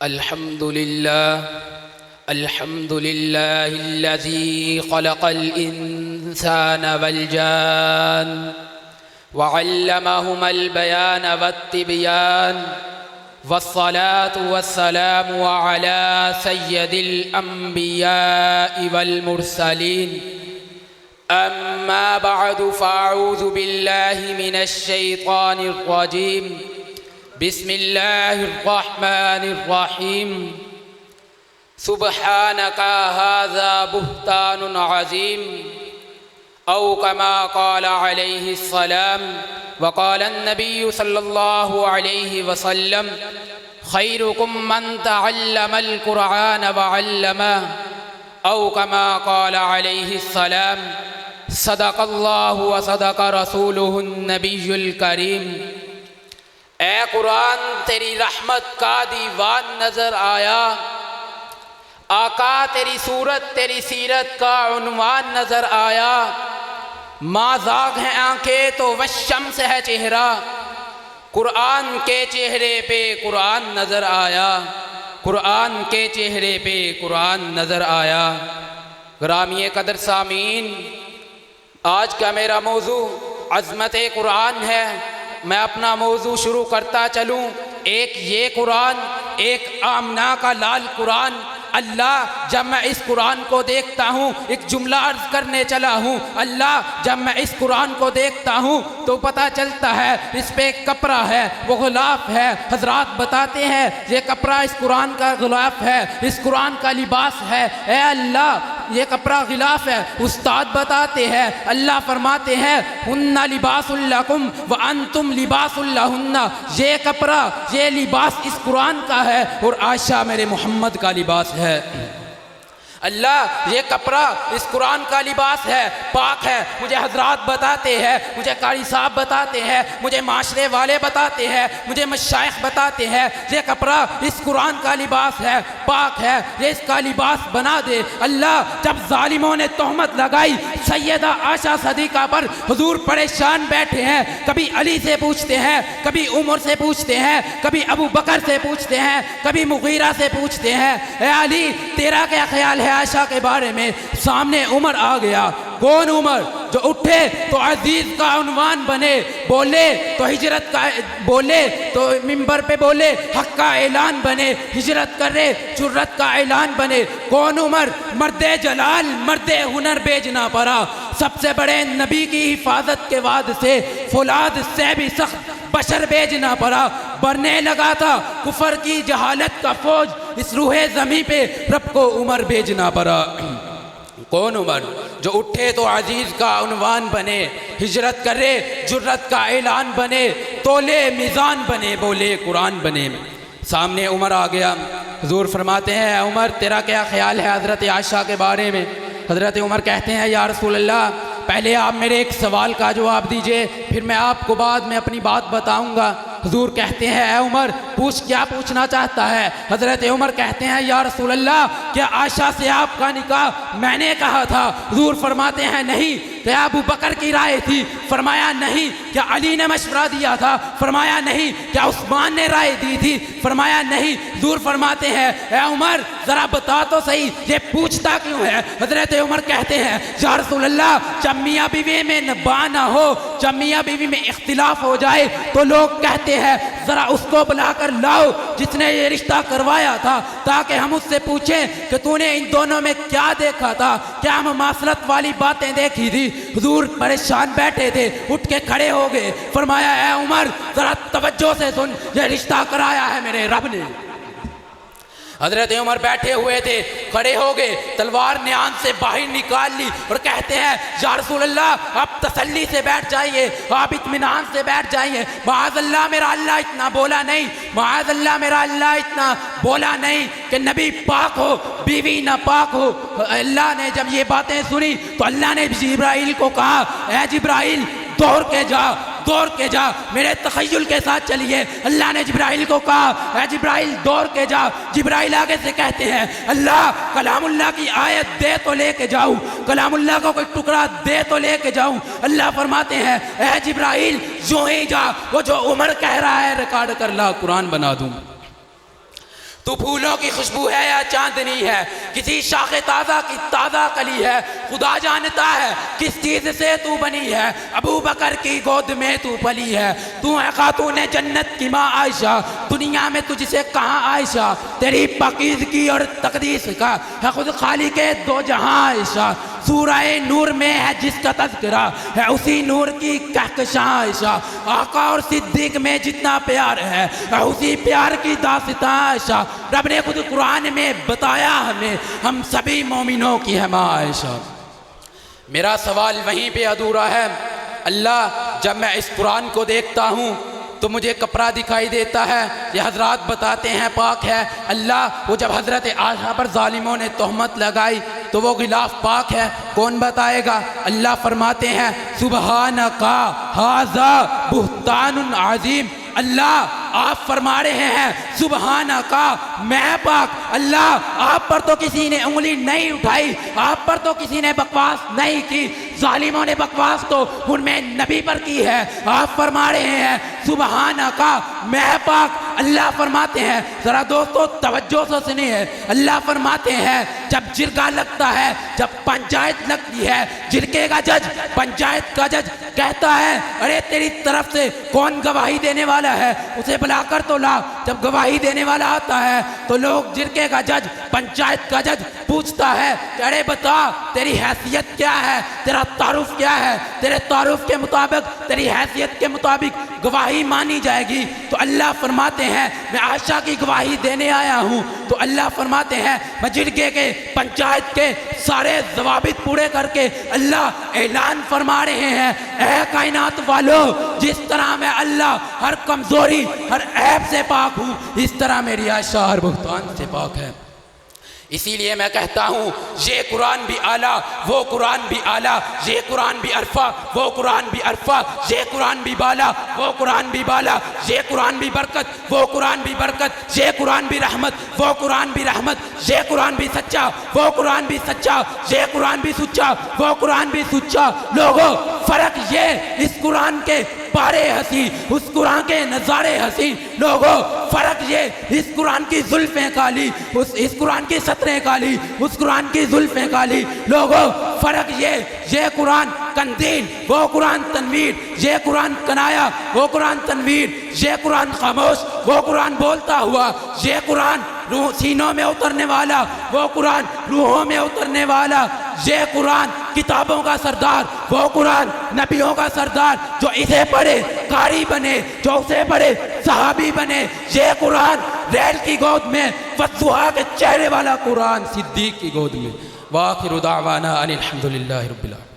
अल्हम्दुलिल्लाहिल्लज़ी ख़लक़ल इंसान वल जान वअल्लमहुमुल बयान वत्तिब्यान वस्सलातु वस्सलामु अला सय्यदिल अंबियाइ वल मुरसलीन अम्मा बअदु फ़अऊज़ु बिल्लाहि मिनश शैतानिर रजीम बिस्मिल्लाहिर रहमानिर रहीम सुब्हानका हाज़ा बुहतानुन अज़ीम औ कमा क़ाला अलैहिस्सलाम व क़ाला अन्नबिय्यु सल्लल्लाहु अलैहि वसल्लम खैरुकुम मन तअल्लमल क़ुरआन व अल्लमह औ कमा क़ाला अलैहिस्सलाम सदक़ल्लाहु व सदक़ रसूलुहुन नबियुल करीम। ए कुरान तेरी रहमत का दीवान नजर आया, आका तेरी सूरत तेरी सीरत का उन्वान नजर आया। माज़ाग हैं आंखें तो वशम्स है चेहरा, कुरान के चेहरे पे कुरान नजर आया, कुरान के चेहरे पे कुरान नजर आया। ग्रामीय कदर सामीन, आज का मेरा मौजू अज़मत कुरान है। मैं अपना मौजू शुरू करता चलूँ। एक ये कुरान, एक आमना का लाल कुरान। अल्लाह, जब मैं इस कुरान को देखता हूँ, एक जुमला अर्ज करने चला हूँ। अल्लाह, जब मैं इस कुरान को देखता हूँ तो पता चलता है इस पे एक कपड़ा है, वो गुलाफ है। हजरात बताते हैं ये कपड़ा इस कुरान का गुलाफ है, इस कुरान का लिबास है। ए अल्लाह, ये कपड़ा गिलाफ है। उस्ताद बताते हैं, अल्लाह फरमाते हैं हुन्ना लिबासुल लकुम व अंतुम लिबासुल लहुन्ना। ये कपड़ा, ये लिबास इस कुरान का है और आयशा मेरे मोहम्मद का लिबास है। अल्लाह, ये कपड़ा इस कुरान का लिबास है, पाक है। मुझे हजरात बताते हैं, मुझे कारी साहब बताते हैं, मुझे माशरे वाले बताते हैं, मुझे मशाइख बताते हैं, ये कपड़ा इस कुरान का लिबास है, पाक है। ये इसका लिबास बना दे। अल्लाह, जब जालिमों ने तोहमत लगाई सैयदा आयशा सदीका पर, हुजूर परेशान बैठे हैं। कभी अली से पूछते हैं, कभी उमर से पूछते हैं, कभी अबू बकर से पूछते हैं, कभी मुगीरा से पूछते हैं, ए अली तेरा क्या ख्याल है आयशा के बारे में? सामने उमर आ गया। कौन उमर? जो उठे तो अजीज का उन्वान बने, बोले तो हिजरत का, बोले तो मिंबर पे बोले हक का ऐलान बने, हिजरत करे जुर्रत का ऐलान बने। कौन उमर? मर्दे जलाल, मर्दे हुनर बेजना पड़ा। सबसे बड़े नबी की हिफाजत के बाद से फौलाद से भी सख्त बशर बेजना पड़ा। बढ़ने लगा था कुफर की जहालत का फौज, इस रूहे ज़मीं पे रब को उमर भेजना पड़ा। कौन उमर? जो उठे तो अजीज का उन्वान बने, हिजरत करे जुर्रत का ऐलान बने, तोले मिज़ान बने, बोले कुरान बने। सामने उमर आ गया। हुजूर फरमाते हैं उमर तेरा क्या ख्याल है हज़रत आयशा के बारे में? हज़रत उमर कहते हैं या रसूल अल्लाह, पहले आप मेरे एक सवाल का जवाब दीजिए, फिर मैं आपको बाद में अपनी बात बताऊंगा। हुजूर कहते हैं ए उमर पूछ, क्या पूछना चाहता है? हज़रत उमर कहते हैं या रसूल अल्लाह, क्या आयशा से आपका निकाह मैंने कहा था? हुजूर फरमाते हैं नहीं। क्या अबू बकर की राय थी? फरमाया नहीं। क्या अली ने मशवरा दिया था? फरमाया नहीं। क्या उस्मान ने राय दी थी? फरमाया नहीं। हुजूर फरमाते हैं ए उमर जरा बता तो सही, ये पूछता क्यों है? हज़रत उमर कहते हैं या रसूल अल्लाह, जब मियाँ बीवी में नबा ना हो, जब मियाँ बीवी में इख्तिलाफ हो जाए तो लोग कहते हैं जरा उसको बुलाकर लाओ जिसने ये रिश्ता करवाया था, ताकि हम उससे पूछें कि तूने इन दोनों में क्या देखा था, क्या ममासलत वाली बातें देखी थी। हुजूर परेशान बैठे थे, उठ के खड़े हो गए। फरमाया ए उमर जरा तवज्जो से सुन, ये रिश्ता कराया है मेरे रब ने। हजरत उमर बैठे हुए थे, खड़े हो गए, तलवार न्यान से बाहर निकाल ली और कहते हैं या रसूल अल्लाह, आप तसल्ली से बैठ जाइए, आप इत्मीनान से बैठ जाइए। माअज़ल्लाह मेरा अल्लाह इतना बोला नहीं, माअज़ल्लाह मेरा अल्लाह इतना बोला नहीं कि नबी पाक हो बीवी ना पाक हो। अल्लाह ने जब ये बातें सुनी तो अल्लाह ने जिब्राइल को कहा ए जिब्राइल दौड़ के जा, दौड़ के जा, मेरे तखय्युल के साथ चलिए। अल्लाह ने जिब्राइल को कहा ए जिब्राइल दौड़ के जा। जिब्राइल आगे से कहते हैं अल्लाह कलामुल्लाह की आयत दे तो लेके जाऊं, कलामुल्लाह का कोई टुकड़ा दे तो लेके जाऊं। अल्लाह फरमाते हैं ए जिब्राइल यूं ही जा, वो जो उमर कह रहा है रिकॉर्ड कर ला, कुरान बना दूं। तू फूलों की खुशबू है या चांदनी है, किसी शाखे ताज़ा की ताज़ा कली है, खुदा जानता है किस चीज़ से तू बनी है, अबू बकर की गोद में तू पली है, तू है खातून जन्नत की माँ आयशा, दुनिया में तुझसे कहाँ आयशा, तेरी पाकीज़गी और तकदीस का है खुद खाली के दो जहाँ आयशा, सूरह नूर में है जिसका तज़किरा है उसी नूर की कहकशां आयशा, आका और सिद्दीक में जितना प्यार है उसी प्यार की दास्तां आयशा, रब ने खुद कुरान में बताया हमें हम सभी मोमिनों की है माँ आयशा। मेरा सवाल वहीं पे अधूरा है, अल्लाह जब मैं इस कुरान को देखता हूँ तो मुझे कपड़ा दिखाई देता है, ये हजरात बताते हैं पाक है, अल्लाह वो जब हजरत आयशा पर जालिमों ने तोहमत लगाई तो वो गिलाफ पाक है, कौन बताएगा? अल्लाह फरमाते हैं सुबहानका हाज़ा बुहतानुन अज़ीम, अल्लाह आप फरमा रहे हैं सुबहानका मैं पाक, अल्लाह आप पर तो किसी ने उंगली नहीं उठाई, आप पर तो किसी ने बकवास नहीं की, जालिमों ने बकवास तो उनमें नबी पर की है, आप फरमा रहे हैं सुबहानका मैं पाक। अल्लाह फरमाते हैं, जरा दोस्तों तवज्जो से सुनिए, अल्लाह फरमाते हैं जब जिरगा लगता है, जब पंचायत लगती है, जिरके का जज पंचायत का जज कहता है अरे तेरी तरफ से कौन गवाही देने वाला है, उसे बुलाकर तो ला, जब गवाही देने वाला आता है तो लोग जिरके का जज पंचायत का जज पूछता है कि अरे बता तेरी हैसियत क्या है, तेरा तारुफ क्या है, तेरे तारुफ के मुताबिक तेरी हैसियत के मुताबिक गवाही मानी जाएगी। तो अल्लाह फरमाते हैं मैं आयशा की गवाही देने आया हूँ, तो अल्लाह फरमाते हैं मैं जिरगे के पंचायत के सारे जवाबित पूरे करके अल्लाह ऐलान फरमा रहे हैं ऐ कायनात वालों, जिस तरह मैं अल्लाह हर कमजोरी हर ऐब से पाक हूँ, इस तरह मेरी आयशा हर बुहतान से पाक है। इसीलिए मैं कहता हूँ ये कुरान भी आला वो कुरान भी आला, ये कुरान भी अरफा वो कुरान भी अरफा, ये कुरान भी बाला वो कुरान भी बाला, ये कुरान भी बरकत वो कुरान भी बरकत, ये कुरान भी रहमत वो कुरान भी रहमत, ये कुरान भी सच्चा वो कुरान भी सच्चा, ये कुरान भी सुच्चा वो कुरान भी सुच्चा। लोगों फर्क ये इस कुरान के पारे हंसी उस कुरान के नज़ारे हंसी, लोगों फर्क ये इस कुरान की जुल्फें काली इस कुरान की सतरें काली उस कुरान की जुल्फें काली, लोगों फर्क ये कुरान कंदील वो कुरान तनवीर, ये कुरान कनाया वो कुरान तनवीर, ये कुरान खामोश वो कुरान बोलता हुआ, ये कुरान रूह सीनों में उतरने वाला वो कुरान रूहों में उतरने वाला, ये कुरान किताबों का सरदार वो कुरान नबियों का सरदार, जो इसे पढ़े कारी बने, जो उसे पढ़े सहाबी बने, ये कुरान रैल की गोद में वद्दुहा के चेहरे वाला कुरान सिद्दीक की गोद में। वाखिरु दावाना अनिल हम्दुलिल्लाहि रब्बिल आलमीन।